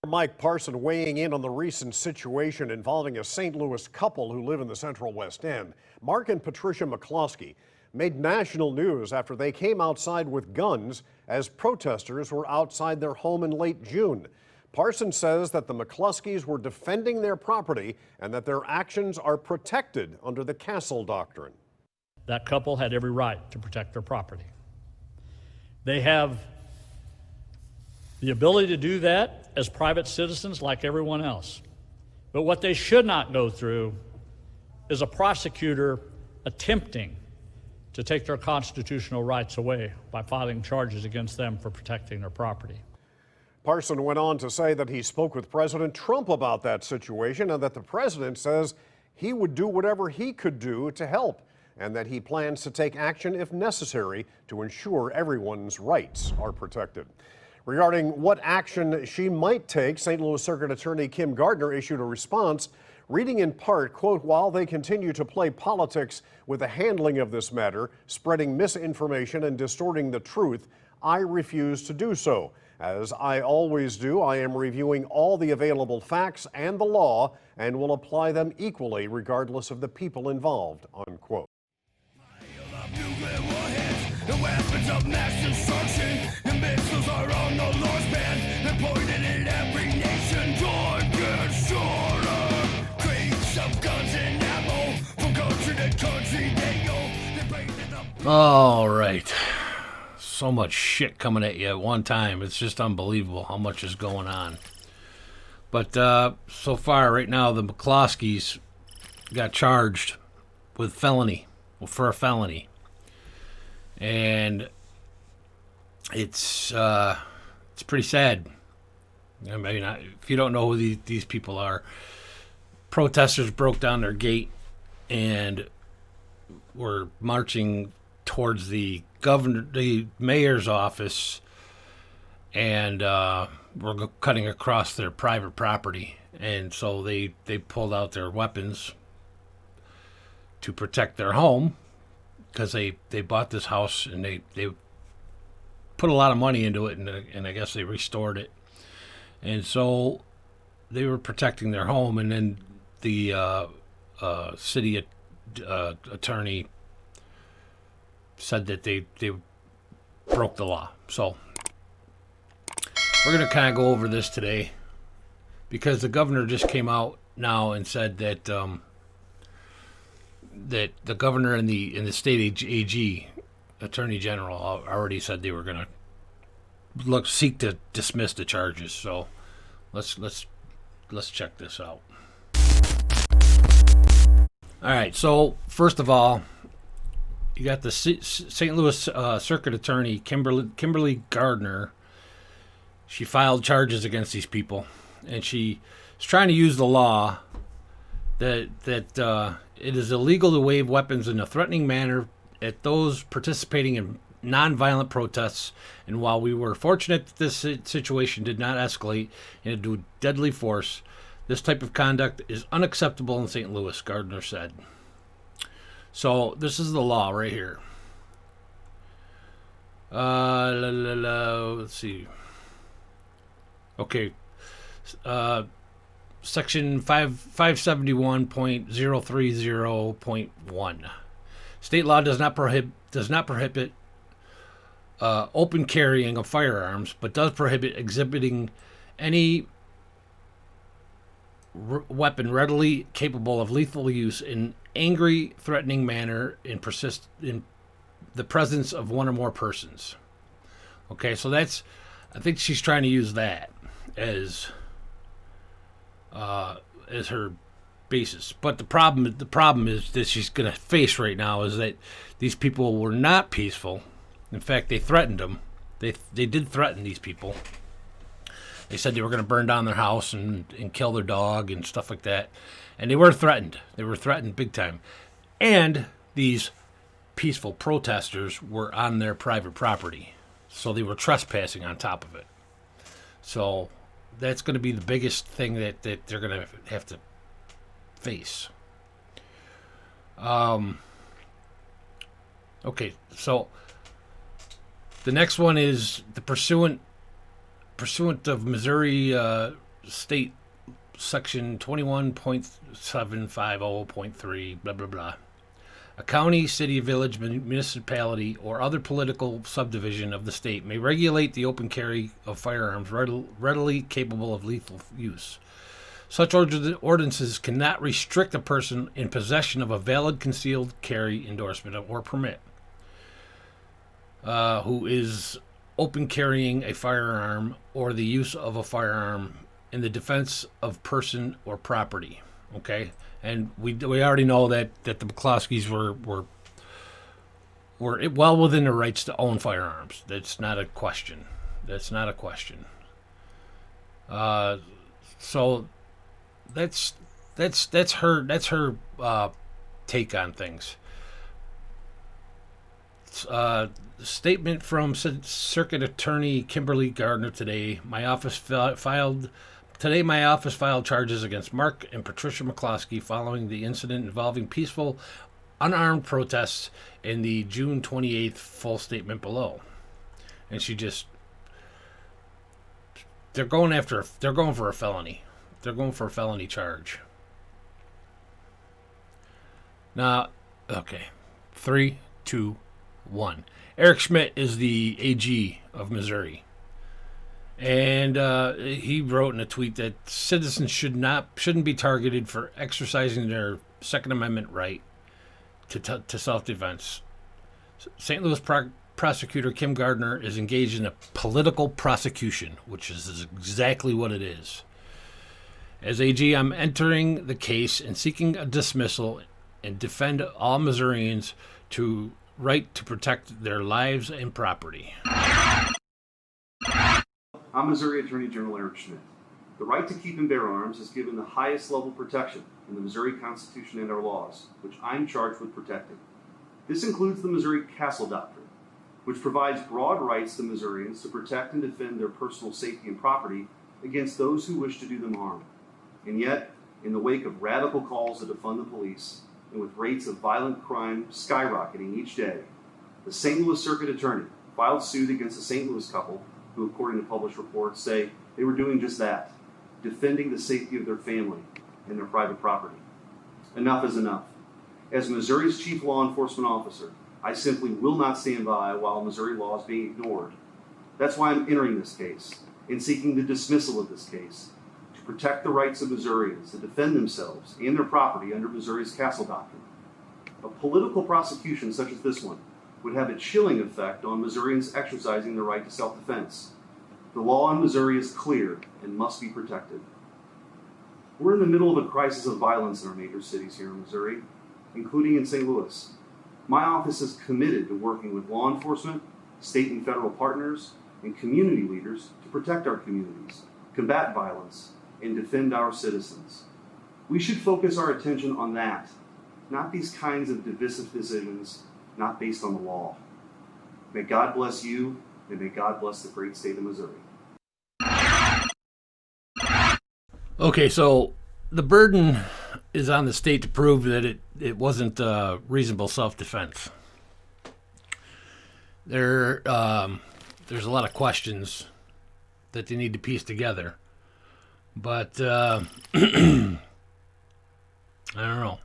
Mike Parson weighing in on the recent situation involving a St. Louis couple who live in the Central West End. Mark and Patricia McClosky made national news after they came outside with guns as protesters were outside their home in late June. Parson says that the McCloskys were defending their property and that their actions are protected under the Castle Doctrine. That couple had every right to protect their property. They have the ability to do that as private citizens like everyone else. But what they should not go through is a prosecutor attempting to take their constitutional rights away by filing charges against them for protecting their property. Parson went on to say that he spoke with President Trump about that situation and that the president says he would do whatever he could do to help and that he plans to take action if necessary to ensure everyone's rights are protected. Regarding what action she might take, St. Louis Circuit Attorney Kim Gardner issued a response, reading in part, quote, "While they continue to play politics with the handling of this matter, spreading misinformation and distorting the truth, I refuse to do so. As I always do, I am reviewing all the available facts and the law and will apply them equally regardless of the people involved," unquote. The weapons of mass destruction, the missiles are on the Lord's band, they're pointed at every nation, joy gets shorter. Crates of guns and ammo, from country to country they go, they break it up. All right. So much shit coming at you at one time. It's just unbelievable how much is going on. But so far, right now, the McCloskys got charged with felony, for a felony. And it's pretty sad. I mean, if you don't know who these people are, protesters broke down their gate and were marching towards the mayor's office, and were cutting across their private property. And so they pulled out their weapons to protect their home, because they bought this house and they put a lot of money into it, and I guess they restored it. And so they were protecting their home, and then the city attorney said that they broke the law. So we're going to kind of go over this today, because the governor just came out now and said that that the governor and the state AG, Attorney General, already said they were going to seek to dismiss the charges. So let's check this out. All right. So first of all, you got the St. Louis Circuit Attorney Kimberly Gardner. She filed charges against these people, and she is trying to use the law that it is illegal to wave weapons in a threatening manner at those participating in nonviolent protests. And while we were fortunate that this situation did not escalate into deadly force, this type of conduct is unacceptable in St. Louis, Gardner said. So this is the law right here. Let's see. Okay. Section 571.030.1. State law does not prohibit open carrying of firearms, but does prohibit exhibiting any weapon readily capable of lethal use in angry, threatening manner in the presence of one or more persons. Okay, so I think she's trying to use that as her basis. But the problem is that she's going to face right now is that these people were not peaceful. In fact, they threatened them. They did threaten these people. They said they were going to burn down their house and kill their dog and stuff like that. And they were threatened. They were threatened big time. And these peaceful protesters were on their private property. So they were trespassing on top of it. So that's going to be the biggest thing that they're going to have to face. Okay, so the next one is the pursuant of Missouri state section 21.750.3, blah, blah, blah. A county, city, village, municipality, or other political subdivision of the state may regulate the open carry of firearms readily capable of lethal use. Such ordinances cannot restrict a person in possession of a valid concealed carry endorsement or permit who is open carrying a firearm or the use of a firearm in the defense of person or property. Okay, and we already know that the McCloskys were well within their rights to own firearms. That's not a question. So that's her take on things. Statement from Circuit Attorney Kimberly Gardner today. My office filed charges against Mark and Patricia McClosky following the incident involving peaceful, unarmed protests in the June 28th full statement below. And they're going for a felony. They're going for a felony charge. Now, okay. 3, 2, 1. Eric Schmidt is the AG of Missouri. And he wrote in a tweet that citizens shouldn't be targeted for exercising their Second Amendment right to self-defense. St. Louis prosecutor Kim Gardner is engaged in a political prosecution, which is exactly what it is. As AG, I'm entering the case and seeking a dismissal and defend all Missourians to right to protect their lives and property. I'm Missouri Attorney General Eric Schmidt. The right to keep and bear arms is given the highest level of protection in the Missouri Constitution and our laws, which I'm charged with protecting. This includes the Missouri Castle Doctrine, which provides broad rights to Missourians to protect and defend their personal safety and property against those who wish to do them harm. And yet, in the wake of radical calls to defund the police, and with rates of violent crime skyrocketing each day, the St. Louis Circuit Attorney filed suit against a St. Louis couple who, according to published reports, say they were doing just that, defending the safety of their family and their private property. Enough is enough. As Missouri's chief law enforcement officer, I simply will not stand by while Missouri law is being ignored. That's why I'm entering this case and seeking the dismissal of this case to protect the rights of Missourians to defend themselves and their property under Missouri's Castle Doctrine. A political prosecution such as this one would have a chilling effect on Missourians exercising their right to self-defense. The law in Missouri is clear and must be protected. We're in the middle of a crisis of violence in our major cities here in Missouri, including in St. Louis. My office is committed to working with law enforcement, state and federal partners, and community leaders to protect our communities, combat violence, and defend our citizens. We should focus our attention on that, not these kinds of divisive decisions not based on the law. May God bless you, and may God bless the great state of Missouri. Okay, so the burden is on the state to prove that it wasn't reasonable self-defense. There's a lot of questions that they need to piece together. But I don't know.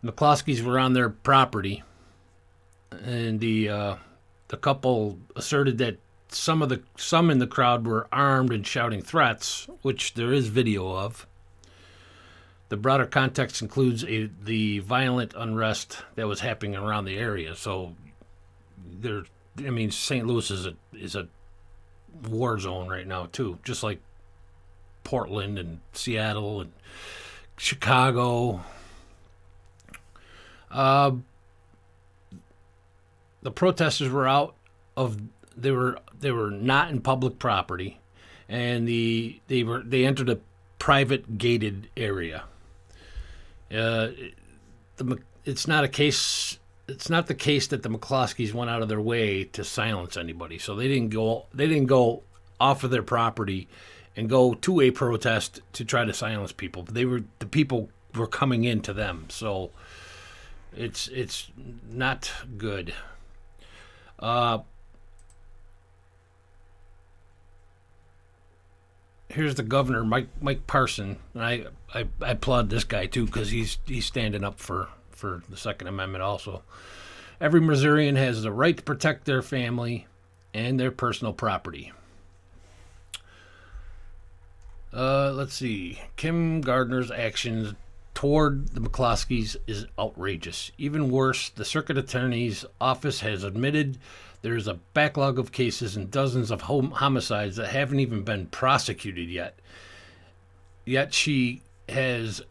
McClosky's were on their property, and the couple asserted that some in the crowd were armed and shouting threats, which there is video of. The broader context includes the violent unrest that was happening around the area. So St. Louis is a war zone right now too, just like Portland and Seattle and Chicago. The protesters were they were not in public property, and they entered a private gated area. It's not the case that the McCloskys went out of their way to silence anybody. So they didn't go off of their property and go to a protest to try to silence people. The people were coming into them. So it's not good. here's the governor, Mike Parson, and I applaud this guy too because he's standing up for the Second Amendment also. Every Missourian has the right to protect their family and their personal property. Let's see. Kim Gardner's actions toward the McCloskys is outrageous. Even worse, the circuit attorney's office has admitted there's a backlog of cases and dozens of homicides that haven't even been prosecuted yet. Yet she has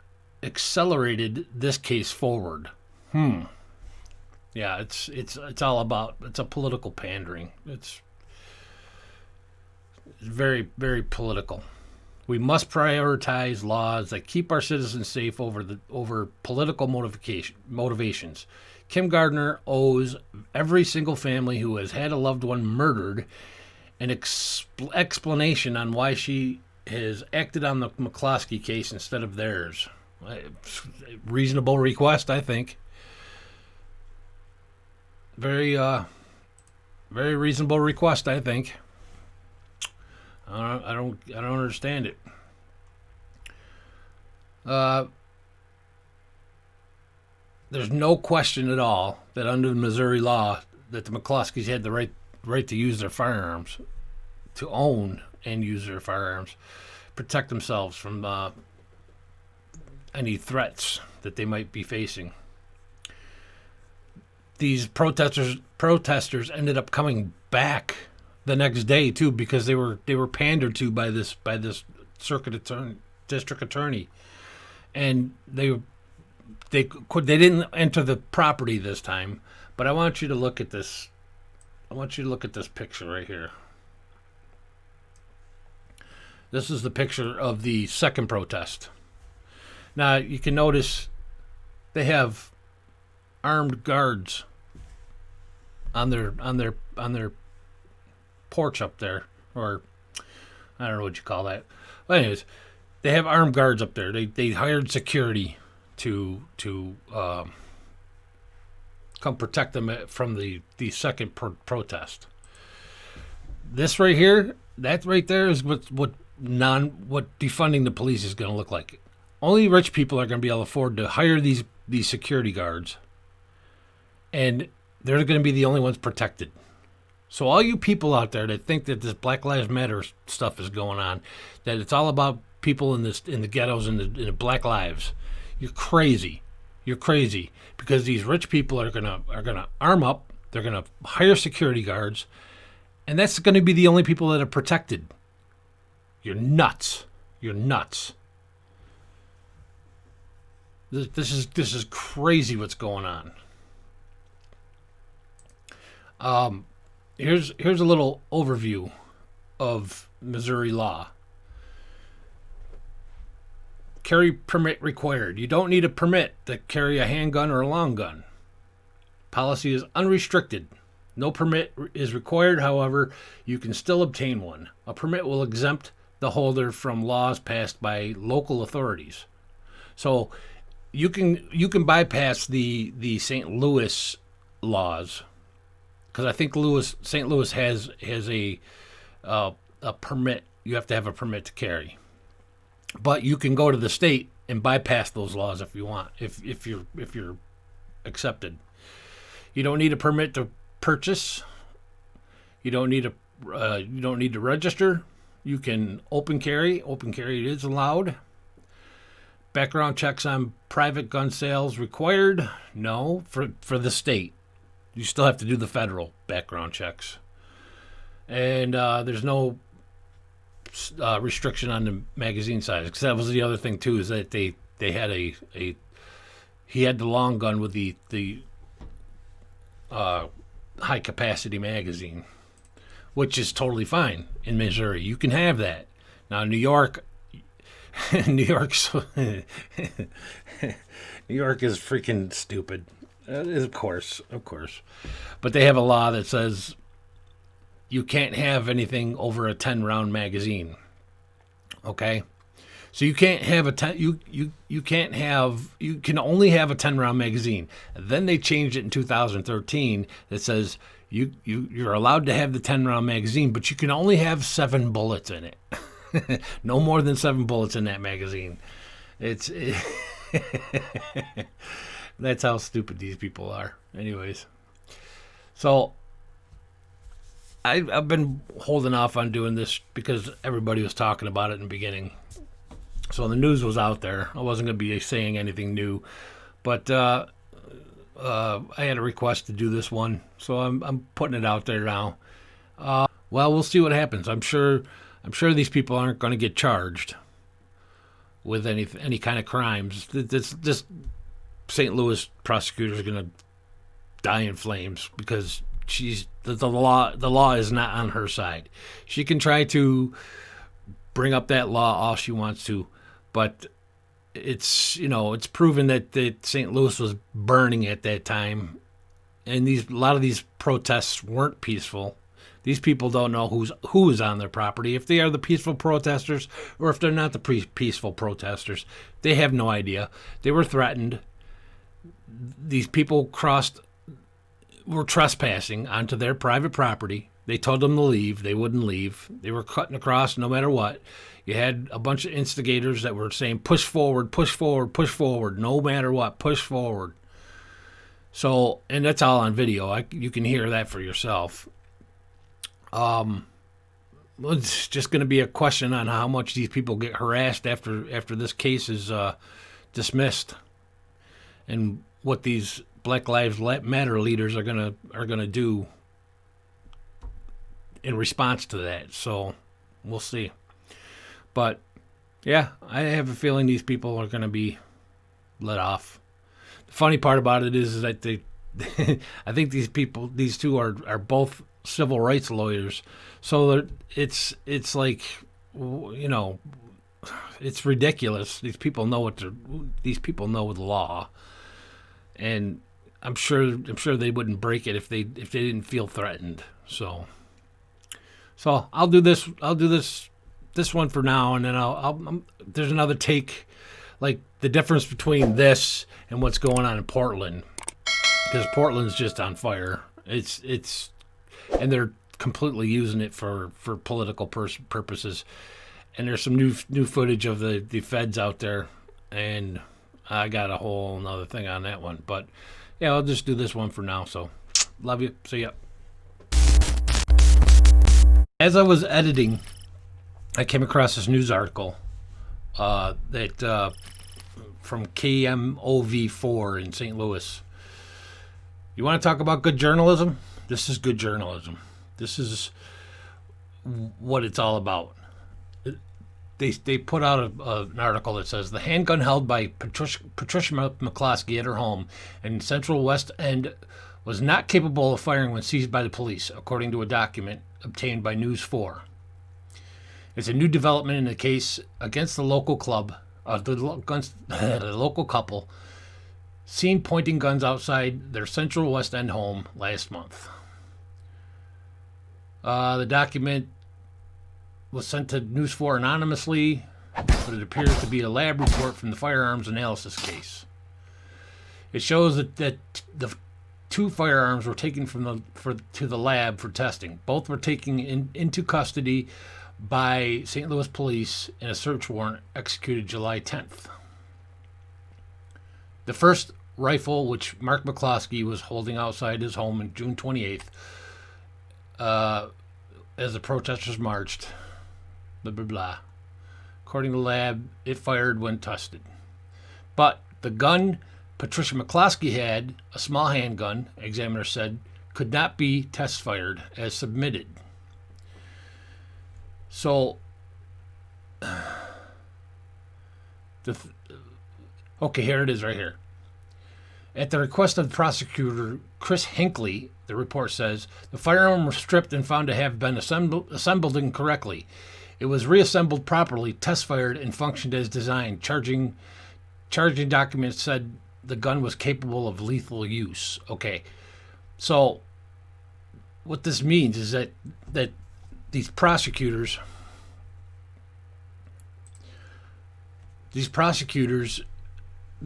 accelerated this case forward. Yeah, it's all about, it's a political pandering. It's very, very political. We must prioritize laws that keep our citizens safe over political motivations. Kim Gardner owes every single family who has had a loved one murdered an explanation on why she has acted on the McClosky case instead of theirs. Reasonable request, I think. Very reasonable request, I think. I don't understand it. There's no question at all that under the Missouri law that the McCloskys had the right to use their firearms, to own and use their firearms, protect themselves from any threats that they might be facing. These protesters ended up coming back the next day too because they were pandered to by this district attorney, and they didn't enter the property this time. But I want you to look at this. I want you to look at this picture right here. This is the picture of the second protest. Now you can notice they have armed guards on their porch up there, or I don't know what you call that. But anyways, they have armed guards up there. They hired security to come protect them from the second protest. This right here, that right there is what defunding the police is going to look like. Only rich people are going to be able to afford to hire these security guards, and they're going to be the only ones protected. So all you people out there that think that this Black Lives Matter stuff is going on, that it's all about people in the ghettos and the black lives, you're crazy. You're crazy because these rich people are gonna arm up. They're gonna hire security guards, and that's going to be the only people that are protected. You're nuts. You're nuts. This is crazy what's going on. Here's a little overview of Missouri law. Carry permit required. You don't need a permit to carry a handgun or a long gun. Policy is unrestricted. No permit is required, however, you can still obtain one. A permit will exempt the holder from laws passed by local authorities. So you can bypass the St. Louis laws, because I think St. Louis has a permit. You have to have a permit to carry, but you can go to the state and bypass those laws if you want. If you're accepted, you don't need a permit to purchase. You don't need to register. You can open carry. Open carry is allowed. Background checks on private gun sales required? No, for the state. You still have to do the federal background checks. And there's no restriction on the magazine size. Because that was the other thing, too, is that they had he had the long gun with the high-capacity magazine, which is totally fine in Missouri. You can have that. Now, New York is freaking stupid. Of course. But they have a law that says you can't have anything over a 10-round magazine. Okay? So you can't have you can only have a 10-round magazine. And then they changed it in 2013 that says you're allowed to have the 10-round magazine, but you can only have 7 bullets in it. No more than 7 bullets in that magazine. That's how stupid these people are. Anyways, so I've been holding off on doing this because everybody was talking about it in the beginning. So the news was out there. I wasn't going to be saying anything new, but I had a request to do this one, so I'm putting it out there now. Well, we'll see what happens. I'm sure these people aren't going to get charged with any kind of crimes. This St. Louis prosecutor is going to die in flames because the law is not on her side. She can try to bring up that law all she wants to, but it's proven that St. Louis was burning at that time, and a lot of these protests weren't peaceful. These people don't know who is on their property, if they are the peaceful protesters or if they're not the peaceful protesters. They have no idea. They were threatened. These people were trespassing onto their private property. They told them to leave. They wouldn't leave. They were cutting across no matter what. You had a bunch of instigators that were saying, push forward, push forward, push forward, no matter what, push forward. So, and that's all on video. You can hear that for yourself. It's just going to be a question on how much these people get harassed after this case is dismissed, and what these Black Lives Matter leaders are gonna do in response to that. So we'll see. But yeah, I have a feeling these people are going to be let off. The funny part about it is that I think these two are both civil rights lawyers. So it's like, it's ridiculous. These people know the law, and I'm sure they wouldn't break it if they didn't feel threatened. So I'll do this one for now, and then there's another take, like the difference between this and what's going on in Portland, because Portland's just on fire. And they're completely using it for political purposes. And there's some new footage of the feds out there, and I got a whole another thing on that one. But yeah, I'll just do this one for now. So love you. See ya. As I was editing, I came across this news article that from KMOV4 in St. Louis. You want to talk about good journalism? This is good journalism. This is what it's all about. They put out an article that says the handgun held by Patricia McClosky at her home in Central West End was not capable of firing when seized by the police, according to a document obtained by News 4. It's a new development in the case against the local the local couple seen pointing guns outside their Central West End home last month. The document was sent to News 4 anonymously, but it appears to be a lab report from the firearms analysis case. It shows that the two firearms were taken to the lab for testing. Both were taken into custody by St. Louis police in a search warrant executed July 10th. The first rifle, which Mark McClosky was holding outside his home on June 28th, as the protesters marched, blah, blah, blah. According to the lab, it fired when tested. But the gun Patricia McClosky had, a small handgun, examiner said, could not be test fired as submitted. So, okay, here it is right here. At the request of prosecutor Chris Hinckley, the report says, the firearm was stripped and found to have been assembled incorrectly. It was reassembled properly, test-fired, and functioned as designed. Charging documents said the gun was capable of lethal use. Okay, so what this means is that these prosecutors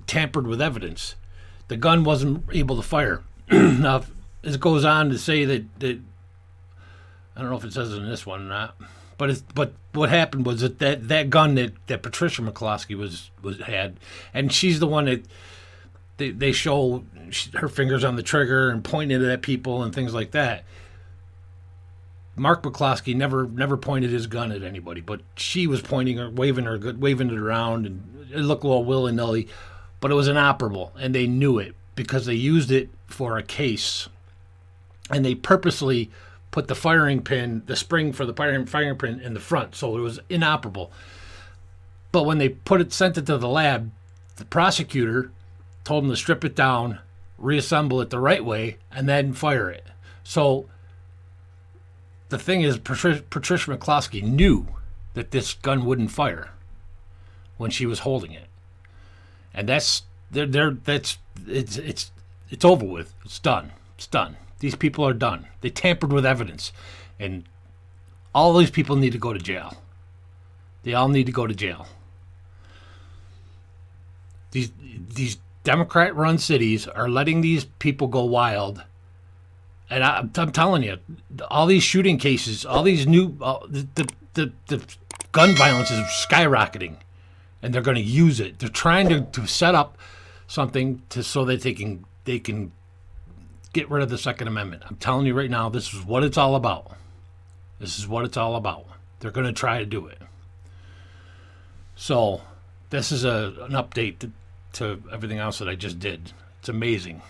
tampered with evidence. The gun wasn't able to fire. Now, it goes on to say that I don't know if it says it in this one or not, But what happened was that gun that Patricia McClosky was had, and she's the one that they show her fingers on the trigger and pointing it at people and things like that. Mark McClosky never pointed his gun at anybody, but she was pointing or waving it around, and it looked a little willy-nilly, but it was inoperable, and they knew it because they used it for a case, and they purposely put the firing pin, the spring for the firing pin in the front, so it was inoperable. But when they sent it to the lab, the prosecutor told them to strip it down, reassemble it the right way, and then fire it. So the thing is, Patricia McClosky knew that this gun wouldn't fire when she was holding it, and it's over with. It's done. It's done. These people are done. They tampered with evidence, and all these people need to go to jail. They all need to go to jail. These Democrat-run cities are letting these people go wild. And I'm telling you, all these shooting cases, all these new, the gun violence is skyrocketing, and they're going to use it. They're trying to set up something so that they can get rid of the Second Amendment. I'm telling you right now, this is what it's all about. This is what it's all about. They're going to try to do it. So this is an update to everything else that I just did. It's amazing.